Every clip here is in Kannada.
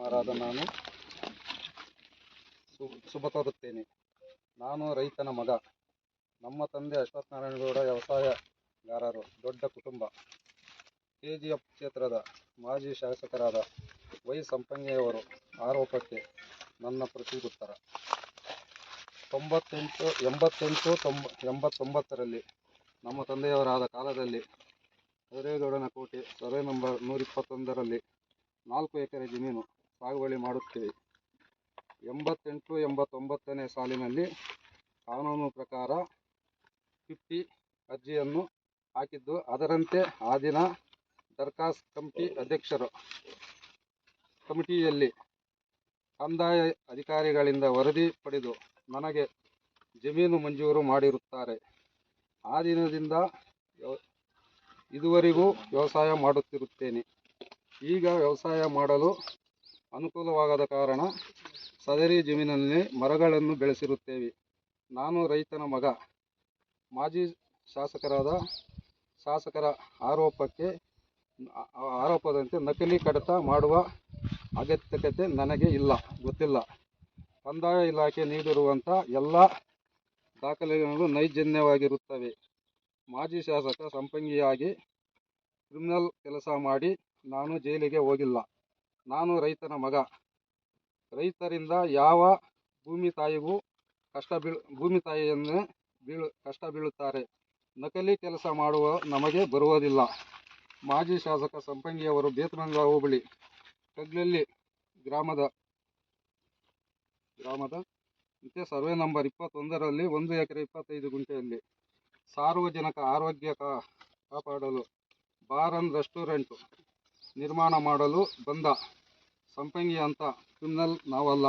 ಶಾಸಕನಾದ ನಾನು ಶುಭ ಕೋರುತ್ತೇನೆ. ನಾನು ರೈತನ ಮಗ. ನಮ್ಮ ತಂದೆ ಅಶ್ವತ್ಥನಾರಾಯಣಗೌಡ ವ್ಯವಸಾಯಗಾರರು. ದೊಡ್ಡ ಕುಟುಂಬ. KGF ಕ್ಷೇತ್ರದ ಮಾಜಿ ಶಾಸಕರಾದ ವೈ ಸಂಪಂಗಿಯವರು ಆರೋಪಕ್ಕೆ ನನ್ನ ಪ್ರತ್ಯುತ್ತರ. 88-89ರಲ್ಲಿ ನಮ್ಮ ತಂದೆಯವರಾದ ಕಾಲದಲ್ಲಿ ಹದಿರೇಗೌಡನ ಕೋಟೆ ಸರ್ವೆ ನಂಬರ್ 121ರಲ್ಲಿ 4 ಎಕರೆ ಜಮೀನು ಸಾಗುವಳಿ ಮಾಡುತ್ತೇವೆ. 88-89ನೇ ಸಾಲಿನಲ್ಲಿ ಕಾನೂನು ಪ್ರಕಾರ 50 ಅರ್ಜಿಯನ್ನು ಹಾಕಿದ್ದು, ಅದರಂತೆ ಆ ದಿನ ದರ್ಖಾಸ್ತ್ ಕಮಿಟಿಯಲ್ಲಿ ಕಂದಾಯ ಅಧಿಕಾರಿಗಳಿಂದ ವರದಿ ಪಡೆದು ನನಗೆ ಜಮೀನು ಮಂಜೂರು ಮಾಡಿರುತ್ತಾರೆ. ಆ ದಿನದಿಂದ ಇದುವರೆಗೂ ವ್ಯವಸಾಯ ಮಾಡುತ್ತಿರುತ್ತೇನೆ. ಈಗ ವ್ಯವಸಾಯ ಮಾಡಲು ಅನುಕೂಲವಾಗದ ಕಾರಣ ಸದರಿ ಜಮೀನಿನಲ್ಲಿ ಮರಗಳನ್ನು ಬೆಳೆಸಿರುತ್ತೇವೆ. ನಾನು ರೈತನ ಮಗ. ಮಾಜಿ ಶಾಸಕರ ಆರೋಪದಂತೆ ನಕಲಿ ಕಡತ ಮಾಡುವ ಅಗತ್ಯತೆ ನನಗೆ ಗೊತ್ತಿಲ್ಲ. ಕಂದಾಯ ಇಲಾಖೆ ನೀಡಿರುವಂಥ ಎಲ್ಲ ದಾಖಲೆಗಳು ನೈಜವಾಗಿರುತ್ತವೆ. ಮಾಜಿ ಶಾಸಕ ಸಂಪಂಗಿಯಾಗಿ ಕ್ರಿಮಿನಲ್ ಕೆಲಸ ಮಾಡಿ ನಾನು ಜೈಲಿಗೆ ಹೋಗಿಲ್ಲ. ನಾನು ರೈತನ ಮಗ. ರೈತರಿಂದ ಯಾವ ಭೂಮಿ ತಾಯಿಯನ್ನು ಕಷ್ಟ ಬೀಳುತ್ತಾರೆ. ನಕಲಿ ಕೆಲಸ ಮಾಡುವ ನಮಗೆ ಬರುವುದಿಲ್ಲ. ಮಾಜಿ ಶಾಸಕ ಸಂಪಂಗಿಯವರು ಬೇತಮಂಗಲ ಹೋಬಳಿ ಕಗ್ಲಳ್ಳಿ ಗ್ರಾಮದ ಸರ್ವೆ ನಂಬರ್ 21ರಲ್ಲಿ 1 ಎಕರೆ 25 ಗುಂಟೆಯಲ್ಲಿ ಸಾರ್ವಜನಿಕ ಆರೋಗ್ಯ ಕಾಪಾಡಲು ಬಾರ್ ಅಂಡ್ ರೆಸ್ಟೋರೆಂಟ್ ನಿರ್ಮಾಣ ಮಾಡಲು ಬಂದ ಸಂಪಂಗಿ ಅಂತ ಕ್ರಿಮಿನಲ್ ನಾವಲ್ಲ.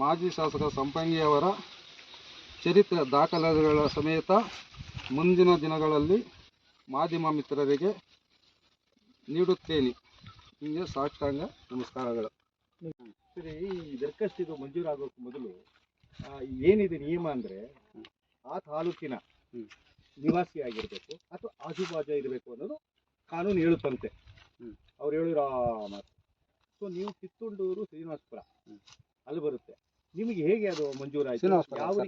ಮಾಜಿ ಶಾಸಕ ಸಂಪಂಗಿಯವರ ಚರಿತ್ರೆ ದಾಖಲೆಗಳ ಸಮೇತ ಮುಂದಿನ ದಿನಗಳಲ್ಲಿ ಮಾಧ್ಯಮ ಮಿತ್ರರಿಗೆ ನೀಡುತ್ತೇನೆ. ನಿಮಗೆ ಸಾಷ್ಟಾಂಗ ನಮಸ್ಕಾರಗಳು. ಸರಿ, ಈ ದರ್ಖಾಸ್ತ್ ಇದು ಮಂಜೂರಾಗೋಕ್ಕೆ ಮೊದಲು ಏನಿದೆ ನಿಯಮ ಅಂದರೆ ಆ ತಾಲೂಕಿನ ನಿವಾಸಿ ಆಗಿರಬೇಕು ಅಥವಾ ಆಜುಬಾಜು ಇರಬೇಕು ಅನ್ನೋದು ಕಾನೂನು ಹೇಳುತ್ತಂತೆ. ಅವ್ರು ಹೇಳಿರೋ ಮಾತು. ಸೊ ನೀವು ಕಿತ್ತುಂಡೂರು ಶ್ರೀನಿವಾಸಪುರ ಅಲ್ಲಿ ಬರುತ್ತೆ. ನಿಮಗೆ ಹೇಗೆ ಅದು ಮಂಜೂರಾಯಿತು?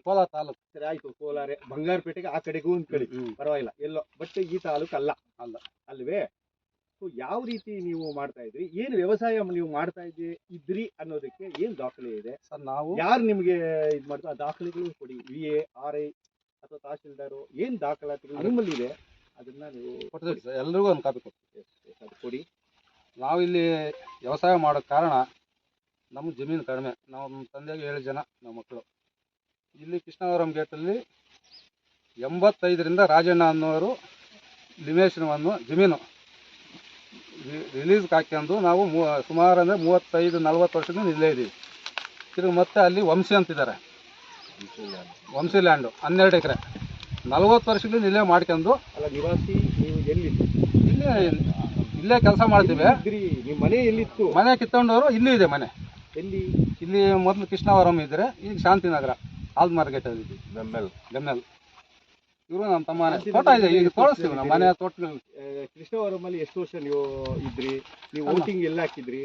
ಕೋಲಾರ ತಾಲೂಕು. ಸರಿ, ಆಯ್ತು. ಕೋಲಾರ ಬಂಗಾರಪೇಟೆಗೆ ಆ ಕಡೆಗೂ ಒಂದು ಕಡೆ ಪರವಾಗಿಲ್ಲ, ಎಲ್ಲೋ. ಬಟ್ ಈ ತಾಲೂಕು ಅಲ್ಲ ಅಲ್ವೇ? ಸೊ ಯಾವ ರೀತಿ ನೀವು ಮಾಡ್ತಾ ಇದ್ರಿ, ಏನು ವ್ಯವಸಾಯ ನೀವು ಮಾಡ್ತಾ ಇದ್ರಿ ಅನ್ನೋದಕ್ಕೆ ಏನು ದಾಖಲೆ ಇದೆ ಸರ್? ನಾವು ಯಾರು ನಿಮಗೆ ಇದು ಮಾಡ್ತಾರೆ ಆ ದಾಖಲೆಗಳು ಕೊಡಿ. VA, RI ಅಥವಾ ತಹಶೀಲ್ದಾರು ಏನು ದಾಖಲಾತಿಗಳು ನಿಮ್ಮಲ್ಲಿ ಇದೆ ಅದನ್ನ ನೀವು ಕೊಡ್ತೀವಿ ಸರ್. ಎಲ್ರಿಗೂ ಒಂದು ಕಾಪಿ ಕೊಡಿ. ನಾವು ಇಲ್ಲಿ ವ್ಯವಸಾಯ ಮಾಡೋಕ್ಕೆ ಕಾರಣ ನಮ್ಮ ಜಮೀನು ಕಡಿಮೆ. ನಮ್ಮ ತಂದೆಗೆ 7 ಜನ ನಮ್ಮ ಮಕ್ಕಳು. ಇಲ್ಲಿ ಕೃಷ್ಣವರಂ ಗೇಟಲ್ಲಿ 85ರಿಂದ ರಾಜಣ್ಣ ಅನ್ನೋರು ಲಿಮೇಶನವನ್ನು ಜಮೀನು ರಿಲೀಸ್ಗೆ ಹಾಕ್ಯಂಡು ನಾವು ಸುಮಾರು ಅಂದರೆ 35-40 ವರ್ಷದಿಂದ ಇಲ್ಲೇ ಇದ್ದೀವಿ. ತಿರುಗಿ ಮತ್ತೆ ಅಲ್ಲಿ ವಂಶಿ ಅಂತಿದ್ದಾರೆ, ವಂಶಿ ಲ್ಯಾಂಡು 12 ಎಕರೆ 40 ವರ್ಷದಿಂದ ಇಲ್ಲೇ ಮಾಡ್ಕೊಂಡು. ಅಲ್ಲ, ನಿವಾಸಿ ನೀವು ಎಲ್ಲಿ? ಇಲ್ಲೇ ಕೆಲಸ ಮಾಡ್ತೀವಿ. ನಿಮ್ಮ ಮನೆ ಎಲ್ಲಿತ್ತು? ಮನೆ ಕಿತ್ತೊಂಡವರು ಇಲ್ಲಿ ಇದೆ ಮನೆ. ಎಲ್ಲಿ? ಇಲ್ಲಿ ಮೊದಲು ಕೃಷ್ಣವರಂ ಇದ್ರೆ, ಈಗ ಶಾಂತಿನಗರ ಆಲ್ ಮಾರ್ಕೆಟಲ್ಲಿ ಇದ್ದೀವಿ. ಬೆಮ್ಮೆಲ್ ಇವರು ನಮ್ಮ ತಮ್ಮ ತೋಟ ಇದೆ, ಈಗ ತೋರಿಸ್ತೀವಿ ನಮ್ಮ ಮನೆ ತೋಟಗಳಲ್ಲಿ. ಕೃಷ್ಣವರಮಲ್ಲಿ ಎಷ್ಟು ವರ್ಷ ನೀವು ಇದ್ರಿ? ನೀವು ವೋಟಿಂಗ್ ಎಲ್ಲ ಹಾಕಿದ್ರಿ?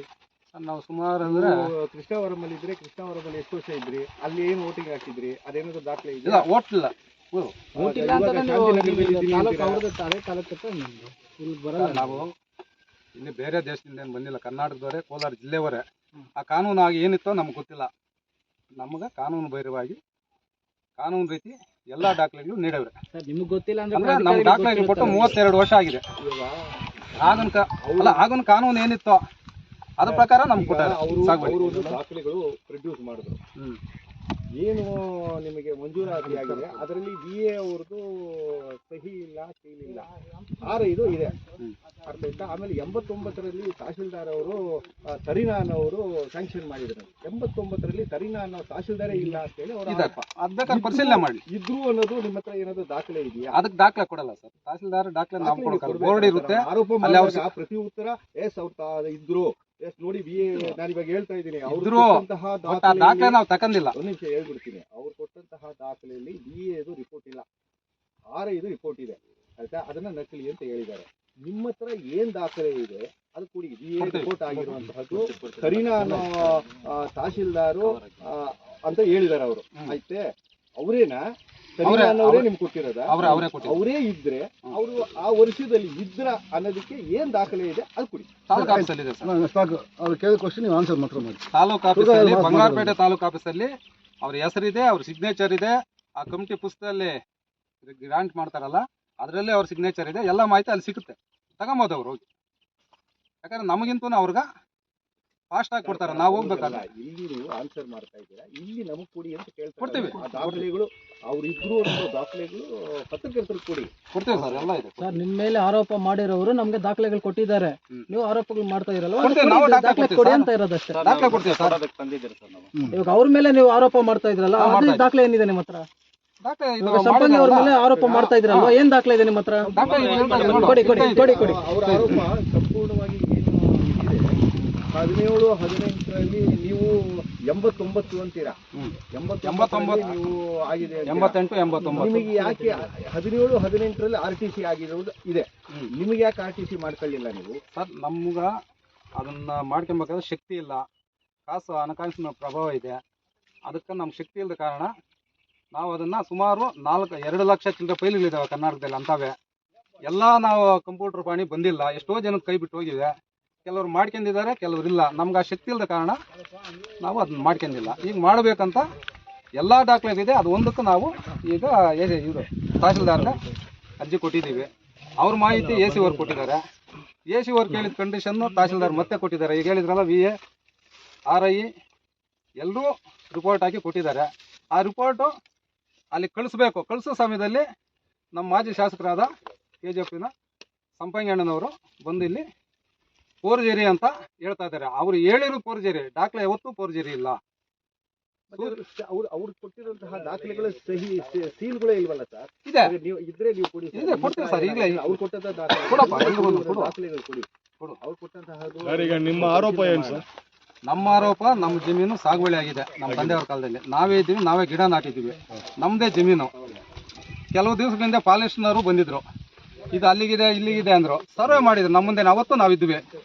ನಾವು ಸುಮಾರು ಅಂದ್ರೆ ಕೃಷ್ಣವರಮಲ್ಲಿ ಇದ್ರೆ ಕೃಷ್ಣವರಮಲ್ಲಿ ಎಷ್ಟು ವರ್ಷ ಇದ್ರಿ? ಅಲ್ಲಿ ಏನು ವೋಟಿಂಗ್ ಹಾಕಿದ್ರಿ? ಅದೇನಾದ್ರು ದಾಖಲೆ ಇದೆ? ಇಲ್ಲ, ಓಟ್ ಇಲ್ಲ. ನಾವು ಇಲ್ಲಿ ಬೇರೆ ದೇಶದಿಂದ ಏನು ಬಂದಿಲ್ಲ, ಕರ್ನಾಟಕದವರೇ, ಕೋಲಾರ ಜಿಲ್ಲೆಯವರೇ. ಆ ಕಾನೂನು ಆಗಿ ಏನಿತ್ತೋ ನಮ್ಗೆ ಗೊತ್ತಿಲ್ಲ. ನಮ್ಗೆ ಕಾನೂನು ಬೈರವಾಗಿ ಕಾನೂನು ರೀತಿ ಎಲ್ಲ ದಾಖಲೆಗಳು ನೀಡವ್ರೆ. ನಿಮ್ಗೆ ಗೊತ್ತಿಲ್ಲ ಅಂದ್ರೆ ನಮ್ಮ ದಾಖಲೆಗಳು ಕೊಟ್ಟು 32 ವರ್ಷ ಆಗಿದೆ. ಆಗಿನ ಕಾನೂನು ಏನಿತ್ತೋ ಅದ್ರ ಪ್ರಕಾರ ನಮ್ಗೆ ಕೊಟ್ಟಾರೆ. ದಾಖಲೆಗಳು ಪ್ರೊಡ್ಯೂಸ್ ಮಾಡಿದ್ರು. ಏನು ನಿಮಗೆ ಮಂಜೂರಾತಿ ಆಗಿದೆ ಅದರಲ್ಲಿ VA ಅವ್ರದ್ದು ಸಹಿ ಇಲ್ಲ, ಸೀಲ್ ಇಲ್ಲ. 6 ಇದೆ ಅರ್ಥ ಆಯ್ತಾ? ಆಮೇಲೆ 89ರಲ್ಲಿ ತಹಶೀಲ್ದಾರ್ ಅವರು ತರೀನಾನ್ ಅವರು ಸ್ಯಾಂಕ್ಷನ್ ಮಾಡಿದ್ರು. 89ರಲ್ಲಿ ತರೀನಾನ್ ತಹಶೀಲ್ದಾರೇ ಇಲ್ಲ ಅಂತ ಹೇಳಿ ಅವರು ಪರಿಶೀಲನೆ ಮಾಡಿ ಇದ್ರು ಅನ್ನೋದು ನಿಮ್ಮ ಹತ್ರ ಏನಾದ್ರು ದಾಖಲೆ ಇದೆಯಾ? ಅದಕ್ಕೆ ದಾಖಲೆ ಕೊಡಲ್ಲ ಸರ್. ತಹಶೀಲ್ದಾರ್ ದಾಖಲೆ ಬೋರ್ಡ್ ಇರುತ್ತೆ. ಆರೋಪ ಪ್ರತಿ ಉತ್ತರ ಎಸ್ ಅವ್ರು ಇದ್ರು, ಎಸ್ ನೋಡಿ VA ನಾನು ಇವಾಗ ಹೇಳ್ತಾ ಇದ್ದೀನಿ, ಅವ್ರು ದಾಖಲೆ ನಾವು ತಗೊಂಡಿಲ್ಲ. ಒಂದು ನಿಮಿಷ ಹೇಳ್ಬಿಡ್ತೀನಿ. ಅವ್ರು ಕೊಟ್ಟಂತಹ ದಾಖಲೆಯಲ್ಲಿ VA ರಿಪೋರ್ಟ್ ಇಲ್ಲ, RI ರಿಪೋರ್ಟ್ ಇದೆ ಆಯ್ತಾ? ಅದನ್ನ ನಕಲಿ ಅಂತ ಹೇಳಿದ್ದಾರೆ. ನಿಮ್ಮ ಹತ್ರ ಏನ್ ದಾಖಲೆ ಇದೆ ಅದು ಕೊಡಿ. ರಿಪೋರ್ಟ್ ಆಗಿರುವಂತಹದ್ದು ಕರೀನಾ ಅನ್ನೋ ತಹಶೀಲ್ದಾರು ಅಂತ ಹೇಳಿದಾರೆ ಅವರು. ಆಯ್ತೆ, ಅವರೇನಾ ಕರೀನಾ ಅನ್ನೋರೇ ನಿಮ್ಗೆ ಕೊಟ್ಟಿರೋದ? ಅವರೇ ಇದ್ರೆ ಅವರು ಆ ವರ್ಷದಲ್ಲಿ ಇದ್ರ ಅನ್ನೋದಕ್ಕೆ ಏನ್ ದಾಖಲೆ ಇದೆ ಅದು ಕೊಡಿ. ತಾಲೂಕು ಆಫೀಸಲ್ಲಿ ಇದೆ ಸರ್. ಅವ್ರು ಕೇಳಿದ ಕ್ವಶನ್ ನೀವು ಆನ್ಸರ್ ಮಾತ್ರ ಮಾಡಿ. ತಾಲೂಕು ಆಫೀಸಲ್ಲಿ, ಬಂಗಾರಪೇಟೆ ತಾಲೂಕು ಆಫೀಸಲ್ಲಿ ಅವ್ರ ಹೆಸರಿದೆ, ಅವ್ರ ಸಿಗ್ನೇಚರ್ ಇದೆ. ಆ ಕಮಿಟಿ ಪುಸ್ತಕದಲ್ಲಿ ಗ್ರಾಂಟ್ ಮಾಡ್ತಾರಲ್ಲ ಅದರಲ್ಲೇ ಅವ್ರ ಸಿಗ್ನೇಚರ್ ಇದೆ. ಎಲ್ಲ ಮಾಹಿತಿ ಅಲ್ಲಿ ಸಿಗುತ್ತೆ, ತಗೊಂಬೋದು ಅವ್ರು ಹೋಗಿ. ಯಾಕಂದ್ರೆ ನಮಗಿಂತೂ ಅವ್ರಿಗೆ ಫಾಸ್ಟ್ ಆಗಿ ಕೊಡ್ತಾರೆ, ನಾವು ಹೋಗ್ಬೇಕಲ್ಲ. ಇಲ್ಲಿ ನೀವು ಆನ್ಸರ್ ಮಾಡ್ತಾ ಇದ್ದೀರಾ, ಇಲ್ಲಿ ನಮಗ್ ಕೊಡಿ ಅಂತ ಕೇಳ್ತಾರೆ. ಕೊಡ್ತೀವಿ. ಆ ದಾಖಲೆಗಳು ಅವ್ರು ಇದ್ರು ಅನ್ನೋ ದಾಖಲೆಗಳು ಪತ್ರಕರ್ತರಿಗೆ ಕೊಡ್ತೀವಿ ಸರ್, ಎಲ್ಲ ಇದೆ ಸರ್. ನಿಮ್ಮ ಮೇಲೆ ಆರೋಪ ಮಾಡಿರೋರು ನಮ್ಗೆ ದಾಖಲೆಗಳು ಕೊಟ್ಟಿದ್ದಾರೆ. ನೀವು ಆರೋಪಗಳು ಮಾಡ್ತಾ ಇರಲ್ಲ, ದಾಖಲೆ ಕೊಡಿ ಅಂತ ಇರೋದಷ್ಟೇ. ದಾಖಲೆ ಕೊಡ್ತೀವಿ ಸರ್. ಇವಾಗ ಅವ್ರ ಮೇಲೆ ನೀವು ಆರೋಪ ಮಾಡ್ತಾ ಇದ್ರಲ್ಲ, ಅದ್ರ ದಾಖಲೆ ಏನಿದೆ ನಿಮ್ಮ ಹತ್ರ? ಸಂಪಂಗಿ ಅವ್ರ ಮೇಲೆ ಆರೋಪ ಮಾಡ್ತಾ ಇದ್ರಲ್ವಾ, ಏನ್ ದಾಖಲೆ ಇದೆ ನಿಮ್ಮ ಹತ್ರ? ಕೊಡಿ ಕೊಡಿ ಕೊಡಿ ಕೊಡಿ. ಅವರ ಆರೋಪ ಸಂಪೂರ್ಣವಾಗಿ ಏನು ಇದೆ, 17-18ರಲ್ಲಿ ನೀವು 89 ಅಂತೀರಾ. 89 ನೀವು ಆಗಿದೆ. 88-89 ನಿಮಗೆ ಯಾಕೆ 17-18ರಲ್ಲಿ RTC ಆಗಿರೋದು ಇದೆ, ನಿಮಗೆ ಯಾಕೆ RTC ಮಾಡ್ಕೊಳ್ಳಿಲ್ಲ ನೀವು? ಸರ್, ನಮ್ಗ ಅದನ್ನ ಮಾಡ್ಕೊಬೇಕಾದ್ರೆ ಶಕ್ತಿ ಇಲ್ಲ, ಕಾಸು ಹಣಕಾಸಿನ ಪ್ರಭಾವ ಇದೆ. ಅದಕ್ಕೆ ನಮ್ಗೆ ಶಕ್ತಿ ಇಲ್ಲದ ಕಾರಣ ನಾವು ಅದನ್ನ ಸುಮಾರು 2 ಲಕ್ಷ ಚಿಲ್ಲರೆ ಫೈಲ್ಗಳಿದ್ದಾವೆ ಕರ್ನಾಟಕದಲ್ಲಿ ಅಂತವೇ. ಎಲ್ಲ ನಾವು ಕಂಪ್ಯೂಟರ್ ಪಾಣಿ ಬಂದಿಲ್ಲ, ಎಷ್ಟೋ ಜನಕ್ಕೆ ಕೈ ಬಿಟ್ಟು ಹೋಗಿವೆ. ಕೆಲವರು ಮಾಡ್ಕೊಂಡಿದ್ದಾರೆ, ಕೆಲವರು ಇಲ್ಲ. ನಮ್ಗೆ ಆ ಶಕ್ತಿ ಇಲ್ಲದ ಕಾರಣ ನಾವು ಅದನ್ನ ಮಾಡ್ಕೊಂಡಿಲ್ಲ. ಈಗ ಮಾಡಬೇಕಂತ ಎಲ್ಲ ದಾಖಲೆ ಇದೆ. ಅದು ಒಂದಕ್ಕೂ ನಾವು ಈಗ ಇವರು ತಹಶೀಲ್ದಾರ್ಗೆ ಅರ್ಜಿ ಕೊಟ್ಟಿದ್ದೀವಿ. ಅವ್ರ ಮಾಹಿತಿ AC ಅವ್ರು ಕೊಟ್ಟಿದ್ದಾರೆ. AC ಅವ್ರು ಕೇಳಿದ ಕಂಡೀಷನ್ನು ತಹಶೀಲ್ದಾರ್ ಮತ್ತೆ ಕೊಟ್ಟಿದ್ದಾರೆ. ಈಗ ಹೇಳಿದ್ರಲ್ಲ, VA, RI ಎಲ್ಲರೂ ರಿಪೋರ್ಟ್ ಹಾಕಿ ಕೊಟ್ಟಿದ್ದಾರೆ. ಆ ರಿಪೋರ್ಟು ಅಲ್ಲಿ ಕಳಿಸ್ಬೇಕು. ಕಳಿಸೋ ಸಮಯದಲ್ಲಿ ನಮ್ಮ ಮಾಜಿ ಶಾಸಕರಾದ KJPನ ಸಂಪಂಗಿ ಅಣ್ಣನವರು ಬಂದು ಇಲ್ಲಿ ಫೋರ್ಜರಿ ಅಂತ ಹೇಳ್ತಾ ಇದ್ದಾರೆ. ಅವ್ರು ಹೇಳಿರೋ ಫೋರ್ಜರಿ, ದಾಖಲೆ ಯಾವತ್ತೂ ಫೋರ್ಜರಿ ಇಲ್ಲ. ಅವ್ರು ಕೊಟ್ಟಿರುವಂತಹ ದಾಖಲೆಗಳ ಸಹಿ ಸೀಲ್ಗಳೇ ಇಲ್ವಲ್ಲ ಸರ್? ಇದೆ, ನೀವು ಇದ್ರೆ ನೀವು ಕೊಡಿ. ಇದೆ, ಕೊಡ್ತೀವಿ ಸರ್. ಈಗಲೇ ಅವ್ರು ಕೊಟ್ಟಂತಹ ದಾಖಲೆಗಳು ಕೊಡಿ. ಅವ್ರು ಕೊಟ್ಟಂತಹ. ಈಗ ನಿಮ್ಮ ಆರೋಪ ಏನು ಸರ್? ನಮ್ಮ ಆರೋಪ, ನಮ್ಮ ಜಮೀನು ಸಾಗುವಳಿ ಆಗಿದೆ. ನಮ್ಮ ತಂದೆಯವ್ರ ಕಾಲದಲ್ಲಿ ನಾವೇ ಇದ್ದೀವಿ, ನಾವೇ ಗಿಡ ನಾಟಿದ್ದೀವಿ, ನಮ್ಮದೇ ಜಮೀನು. ಕೆಲವು ದಿವಸಗಳಿಂದ ಫಾರೆಸ್ಟ್ನವರು ಬಂದಿದ್ರು, ಇದು ಅಲ್ಲಿಗಿದೆ ಇಲ್ಲಿಗಿದೆ ಅಂದರು. ಸರ್ವೆ ಮಾಡಿದ್ರು ನಮ್ಮ ಮುಂದೆ, ಅವತ್ತು ನಾವಿದ್ವಿ.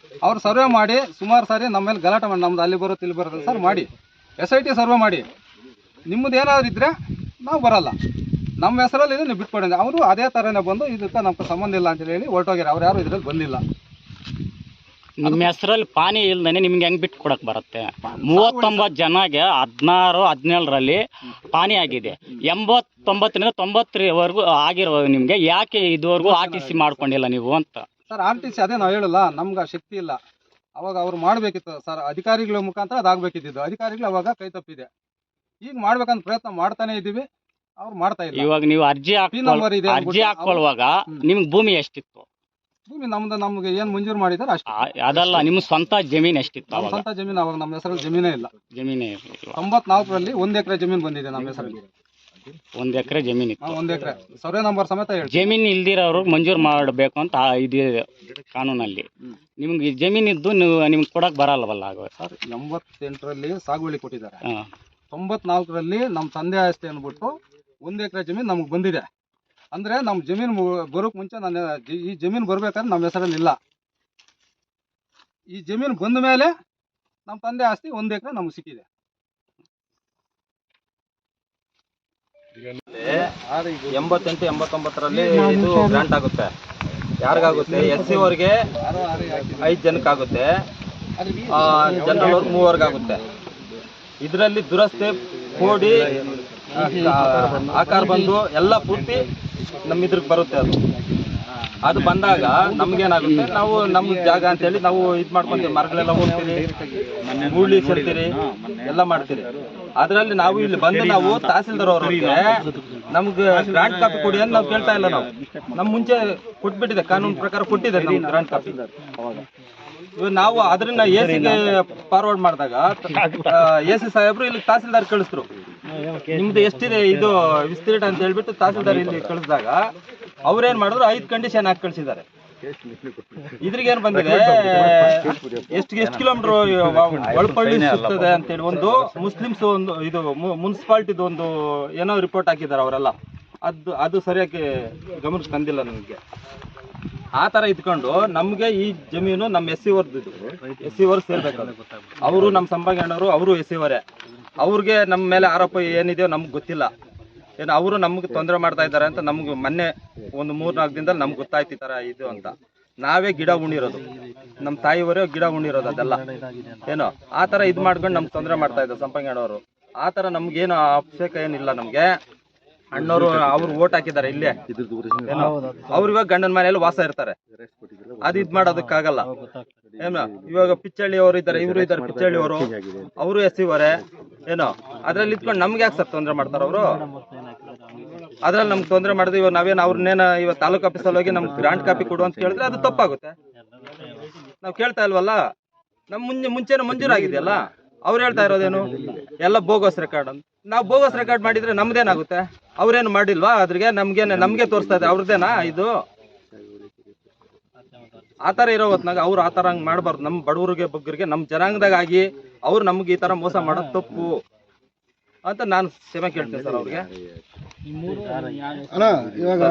ಅವ್ರು ಸರ್ವೆ ಮಾಡಿ ಸುಮಾರು ಸಾರಿ ನಮ್ಮ ಮೇಲೆ ಗಲಾಟೆ ಮಾಡಿ, ನಮ್ದು ಅಲ್ಲಿ ಬರುತ್ತೆ ಇಲ್ಲಿ ಬರುತ್ತೆ ಸರ್ ಮಾಡಿ, SIT ಸರ್ವೆ ಮಾಡಿ, ನಿಮ್ಮದು ಏನಾದ್ರು ಇದ್ದರೆ ನಾವು ಬರಲ್ಲ, ನಮ್ಮ ಹೆಸರಲ್ಲಿ ಇದು ನೀವು ಬಿಟ್ಕೊಡಿ. ಅವರು ಅದೇ ಥರನೇ ಬಂದು ಇದಕ್ಕೆ ನಮ್ಗೆ ಸಂಬಂಧ ಇಲ್ಲ ಅಂತ ಹೇಳಿ ಹೊರಟೋಗ್ಯಾರ. ಅವ್ರು ಯಾರು ಇದ್ರಲ್ಲಿ ಬಂದಿಲ್ಲ. ನಿಮ್ಮ ಹೆಸರಲ್ಲಿ ಪಾನಿ ಇಲ್ದೇನೆ ನಿಮ್ಗೆ ಹೆಂಗ್ ಬಿಟ್ಟು ಕೊಡಕ್ ಬರುತ್ತೆ? 39 ಜನಗೆ 16-17ರಲ್ಲಿ ಪಾನಿ ಆಗಿದೆ. 89ರಿಂದ 90ರವರೆಗೂ ಆಗಿರೋ ನಿಮ್ಗೆ ಯಾಕೆ ಇದುವರೆಗೂ RTC ಮಾಡ್ಕೊಂಡಿಲ್ಲ ನೀವು ಅಂತ? ಸರ್, RTC ಅದೇ ನಾವು ಹೇಳಲ್ಲ, ನಮ್ಗೆ ಶಕ್ತಿ ಇಲ್ಲ. ಅವಾಗ ಅವ್ರು ಮಾಡಬೇಕಿತ್ತು ಸರ್, ಅಧಿಕಾರಿಗಳ ಮುಖಾಂತರ ಅದಾಗಬೇಕಿದ್ದು. ಅಧಿಕಾರಿಗಳು ಅವಾಗ ಕೈ ತಪ್ಪಿದೆ. ಈಗ ಮಾಡ್ಬೇಕಂತ ಪ್ರಯತ್ನ ಮಾಡ್ತಾನೆ ಇದ್ದೀವಿ, ಅವ್ರು ಮಾಡ್ತಾ ಇಲ್ಲ. ಇವಾಗ ನೀವು ಅರ್ಜಿ ಹಾಕೊಳ್ಳುವಾಗ ನಿಮ್ಗೆ ಭೂಮಿ ಎಷ್ಟಿತ್ತು? ಭೂಮಿ ನಮ್ಗೆ ಏನ್ ಮಂಜೂರು ಮಾಡಿದಾರೆ ಅಷ್ಟೇ. ಅದಲ್ಲ, ನಿಮ್ಮ ಸ್ವಂತ ಜಮೀನ್ ಎಷ್ಟಿತ್ತು? ಸ್ವಂತ ಜಮೀನು ಅವಾಗ ನಮ್ಮ ಹೆಸರಲ್ಲಿ ಜಮೀನೇ ಇಲ್ಲ. ಜಮೀನೇ 94ರಲ್ಲಿ 1 ಎಕರೆ ಜಮೀನು ಬಂದಿದೆ ನಮ್ಮ ಹೆಸರಲ್ಲಿ. 1 ಎಕರೆ ಜಮೀನ್ ಇತ್ತು. 1 ಎಕರೆ ಸರ್ವೆ ನಂಬರ್ ಸಮೇತ ಹೇಳಿ. ಜಮೀನ್ ಇಲ್ದಿರೋರು ಮಂಜೂರು ಮಾಡಬೇಕು ಅಂತ ಇದೆ ಕಾನೂನಲ್ಲಿ. ನಿಮ್ಗೆ ಜಮೀನ್ ಇದ್ದು ನಿಮ್ಗೆ ಕೊಡಕ್ ಬರಲ್ವಲ್ಲ? ಸರ್, 88ರಲ್ಲಿ ಸಾಗುವಳಿ ಕೊಟ್ಟಿದ್ದಾರೆ. 94ರಲ್ಲಿ ನಮ್ಮ ತಂದೆ ಆಸ್ತಿ ಅಂದ್ಬಿಟ್ಟು 1 ಎಕರೆ ಜಮೀನು ನಮ್ಗೆ ಬಂದಿದೆ. ಅಂದ್ರೆ ನಮ್ಮ ಜಮೀನು ಬರೋಕ್ ಮುಂಚೆ ಈ ಜಮೀನು ಬರ್ಬೇಕಾದ್ರೆ ನಮ್ಮ ಹೆಸರಲ್ಲಿ ಇಲ್ಲ. ಈ ಜಮೀನು ಬಂದ ಮೇಲೆ ನಮ್ಮ ತಂದೆ ಆಸ್ತಿ 1 ಎಕರೆ ನಮ್ಗೆ ಸಿಕ್ಕಿದೆ. 88-89ರಲ್ಲಿ ಇದು ಗ್ರಾಂಟ್ ಆಗುತ್ತೆ. ಯಾರಿಗಾಗುತ್ತೆ? SC ಅವ್ರಿಗೆ 5 ಜನಕ್ಕಾಗುತ್ತೆ, ಜನರಲ್ ಅವ್ರಿಗೆ 3 ಆಗುತ್ತೆ. ಇದರಲ್ಲಿ ದುರಸ್ತಿ ಕೋಡಿ ಆಕಾರ ಬಂದು ಎಲ್ಲ ಪೂರ್ತಿ ನಮ್ಮ ಇದ್ರಿಗೆ ಬರುತ್ತೆ. ಅದು ಬಂದಾಗ ನಮ್ಗೇನಾಗುತ್ತೆ, ನಾವು ನಮ್ಮ ಜಾಗ ಅಂತೇಳಿ ನಾವು ಇದು ಮಾಡ್ಕೊಂತೀವಿ, ಮರಗಳೆಲ್ಲ ಹೋಗ್ತೀರಿ, ಗೂಳಿ ಸೇರ್ತೀರಿ, ಎಲ್ಲ ಮಾಡ್ತೀರಿ. ಅದರಲ್ಲಿ ನಾವು ಇಲ್ಲಿ ಬಂದು ನಾವು ತಹಸೀಲ್ದಾರ್ ಅವ್ರಿಗೆ ನಮ್ಗೆ ಗ್ರಾಂಟ್ ಕಾಪಿ ಕೊಡಿ ಅಂತ ನಾವು ಕೇಳ್ತಾ ಇಲ್ಲ. ನಾವು ನಮ್ಮ ಮುಂಚೆ ಕೊಟ್ಬಿಟ್ಟಿದೆ, ಕಾನೂನು ಪ್ರಕಾರ ಕೊಟ್ಟಿದೆ ನಮ್ಗೆ ಗ್ರಾಂಟ್ ಕಾಪಿ. ಇವಾಗ ನಾವು ಅದನ್ನ AC ಫಾರ್ವರ್ಡ್ ಮಾಡಿದಾಗ AC ಸಾಹೇಬ್ರು ಇಲ್ಲಿ ತಹಸೀಲ್ದಾರ್ ಕಳಿಸಿದ್ರು. ನಿಮ್ದು ಎಷ್ಟಿದೆ ಇದು ವಿಸ್ತೀರ್ಣ ಅಂತ ಹೇಳ್ಬಿಟ್ಟು ತಹಸೀಲ್ದಾರ್ ಇಲ್ಲಿ ಕಳಿಸಿದಾಗ ಅವ್ರೇನ್ ಮಾಡಿದ್ರು 5 ಕಂಡೀಷನ್ ಹಾಕಿ ಕಳಿಸಿದ್ದಾರೆ. ಇದ್ರಿಗೇನು ಬಂದಿದೆ, ಎಷ್ಟು ಕಿಲೋಮೀಟರ್ ಒಳಪಳ್ಳಿ ಸುತ್ತದೆ ಅಂತೇಳಿ ಒಂದು ಮುಸ್ಲಿಮ್ಸ್ ಒಂದು ಇದು ಮುನ್ಸಿಪಾಲ್ಟಿದು ಒಂದು ಏನೋ ರಿಪೋರ್ಟ್ ಹಾಕಿದ್ದಾರೆ ಅವರೆಲ್ಲ. ಅದು ಸರಿಯಾಗಿ ಗಮನಿಸಿ ಬಂದಿಲ್ಲ ನನಗೆ. ಆ ತರ ಇದ್ಕೊಂಡು ನಮ್ಗೆ ಈ ಜಮೀನು ನಮ್ಮ ಎಸ್ ಸಿ ಅವ್ರು ಸೇರ್ಬೇಕು. ಅವರು ನಮ್ಮ ಸಂಭಾಗಣ್ಣವರು ಅವರು ಎಸ್ ಸಿ ಅವರೇ. ಅವ್ರಿಗೆ ನಮ್ಮ ಮೇಲೆ ಆರೋಪ ಏನಿದೆಯೋ ನಮ್ಗೆ ಗೊತ್ತಿಲ್ಲ. ಏನು ಅವರು ನಮ್ಗೆ ತೊಂದರೆ ಮಾಡ್ತಾ ಇದ್ದಾರೆ ಅಂತ ನಮ್ಗೆ ಮೊನ್ನೆ ಒಂದು 3-4 ದಿನದಲ್ಲಿ ನಮ್ಗೆ ಗೊತ್ತಾಯ್ತು ಈ ತರ ಇದು ಅಂತ. ನಾವೇ ಗಿಡ ಉಣಿರೋದು, ನಮ್ಮ ತಾಯಿಯವರೇ ಗಿಡ ಉಣಿರೋದು ಅದೆಲ್ಲ. ಏನೋ ಆ ತರ ಇದು ಮಾಡ್ಕೊಂಡು ನಮ್ಗೆ ತೊಂದರೆ ಮಾಡ್ತಾ ಇದ್ದಾರೆ ಸಂಪಂಗಣ್ಣವರು. ಆ ತರ ನಮ್ಗೇನು ಅಭಿಷೇಕ ಏನಿಲ್ಲ. ನಮ್ಗೆ ಅಣ್ಣವರು ಅವ್ರು ಓಟ್ ಹಾಕಿದ್ದಾರೆ ಇಲ್ಲೇ. ಏನೋ ಅವ್ರು ಇವಾಗ ಗಂಡನ ಮನೆಯಲ್ಲಿ ವಾಸ ಇರ್ತಾರೆ. ಅದು ಇದ್ ಮಾಡೋದಕ್ಕಾಗಲ್ಲ. ಏನೋ ಇವಾಗ ಪಿಚ್ಚಳ್ಳಿ ಅವರು ಇದ್ದಾರೆ, ಇವರು ಇದ್ದಾರೆ ಪಿಚ್ಚಳ್ಳಿ ಅವರು, ಅವರು ಎಸ್ ಸಿ ಅವರೇ. ಏನೋ ಅದ್ರಲ್ಲಿ ಇದ್ಕೊಂಡು ನಮ್ಗೆ ಯಾಕೆ ಸರ್ ತೊಂದರೆ ಮಾಡ್ತಾರ ಅವರು? ಅದ್ರಲ್ಲಿ ನಮ್ಗೆ ತೊಂದರೆ ಮಾಡಿದ್ರೆ ಇವಾಗ ನಾವೇನು ಅವ್ರನ್ನೇನ ಇವಾಗ ತಾಲೂಕು ಆಫೀಸಲ್ಲಿ ಹೋಗಿ ನಮ್ಗೆ ಗ್ರಾಂಟ್ ಕಾಪಿ ಕೊಡು ಅಂತ ಹೇಳಿದ್ರೆ ಅದು ತಪ್ಪಾಗುತ್ತೆ. ನಾವು ಕೇಳ್ತಾ ಇಲ್ವಲ್ಲ. ನಮ್ಮ ಮುಂಚೆನೂ ಮಂಜೂರಾಗಿದೆಯಲ್ಲ. ಅವ್ರು ಹೇಳ್ತಾ ಇರೋದೇನು ಎಲ್ಲ ಬೋಗಸ್ ರೆಕಾರ್ಡ್ ಅಂತ. ನಾವು ಬೋಗಸ್ ರೆಕಾರ್ಡ್ ಮಾಡಿದ್ರೆ ನಮ್ದೇನಾಗುತ್ತೆ? ಅವ್ರೇನು ಮಾಡಿಲ್ವಾ? ಅದ್ರಿಗೆ ನಮ್ಗೆ ತೋರಿಸ್ತಾ ಇದೆ ಅವ್ರದ್ದೇನಾ ಇದು? ಆ ಥರ ಇರೋ ಹೊತ್ನಾಗ ಅವ್ರು ಆ ಥರ ಹಂಗೆ ಮಾಡಬಾರ್ದು. ನಮ್ಮ ಬಡವರಿಗೆ ಬಗ್ಗರಿಗೆ ನಮ್ಮ ಜನಾಂಗದಾಗ ಆಗಿ ಅವ್ರು ನಮ್ಗೆ ಈ ಥರ ಮೋಸ ಮಾಡೋದು ತಪ್ಪು ಅಂತ ನಾನು ಕ್ಷಮೆ ಕೇಳ್ತೇನೆ ಸರ್ ಅವ್ರಿಗೆ. ಅಣ್ಣ ಇವಾಗ